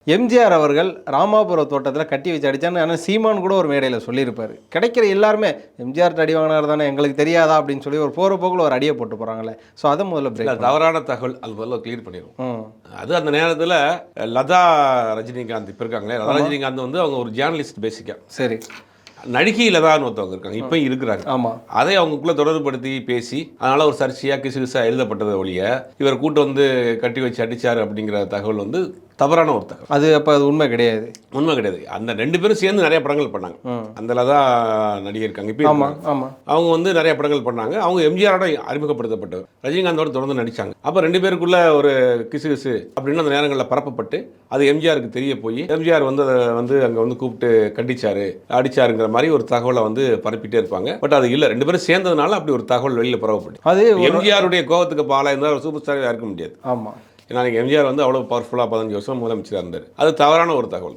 எம்ஜிஆர் அவர்கள் ராமாபுர தோட்டத்தில் கட்டி வச்சு அடித்தான்னு ஆனால் சீமான் கூட ஒரு மேடையில் சொல்லியிருப்பார். கிடைக்கிற எல்லாருமே எம்ஜிஆர் அடி வாங்கினார் தானே, எங்களுக்கு தெரியாதா அப்படின்னு சொல்லி ஒரு போகிற போக்கில் ஒரு அடியை போட்டு போகிறாங்களே. ஸோ அதை முதல்ல பிரேக் தவறான தகவல் அது முதல்ல கிளியர் பண்ணிடுவோம். அது அந்த நேரத்தில் லதா ரஜினிகாந்த் இப்போ இருக்காங்களே, லதா ரஜினிகாந்த் வந்து அவங்க ஒரு ஜேர்னலிஸ்ட் பேசிக்காக. சரி, நடிகை லதான்னு ஒருத்தவங்க இருக்காங்க, இப்போயும் இருக்கிறாங்க. ஆமாம், அதை அவங்களுக்குள்ள தொடர்புபடுத்தி பேசி அதனால் ஒரு சர்ச்சையாக கிசுகிசா எழுதப்பட்டதை ஒழிய இவர் கூட்டு வந்து கட்டி வச்சு அடித்தார் அப்படிங்கிற தகவல் வந்து தவறான ஒரு தகவல். அது அப்போ அது உண்மை கிடையாது. உண்மை கிடையாது. அந்த 2 பேரும் சேர்ந்து நிறைய படங்கள் பண்ணாங்க. அந்த லதா நடிகை இருக்காங்க இப்போ. ஆமாம் ஆமாம், அவங்க வந்து நிறைய படங்கள் பண்ணாங்க. அவங்க எம்ஜிஆரோட அறிமுகப்படுத்தப்பட்டவர், ரஜினிகாந்தோட தொடர்ந்து நடித்தாங்க. அப்போ 2 பேருக்குள்ள ஒரு கிசுகிசு அப்படின்னு அந்த நேரங்களில் பரப்பப்பட்டு அது எம்ஜிஆருக்கு தெரிய போய் எம்ஜிஆர் வந்து அதை வந்து அங்கே வந்து கூப்பிட்டு கண்டிச்சாரு அடிச்சாருங்கிற மாதிரி ஒரு தகவலை வந்து பரப்பிட்டே இருப்பாங்க. பட் அது இல்லை, 2 பேரும் சேர்ந்ததுனால அப்படி ஒரு தகவல் வெளியில் பரவப்பட்டு அது எம்ஜிஆருடைய கோபத்துக்கு பாலா இருந்தால் ஒரு சூப்பர் ஸ்டாராக இருக்க முடியாது. ஆமாம், ஏன்னா எம்ஜிஆர் வந்து அவ்வளோ பவர்ஃபுல்லாக 15 வருஷம் முதலமைச்சராக இருந்தார். அது தவறான ஒரு தகவல்.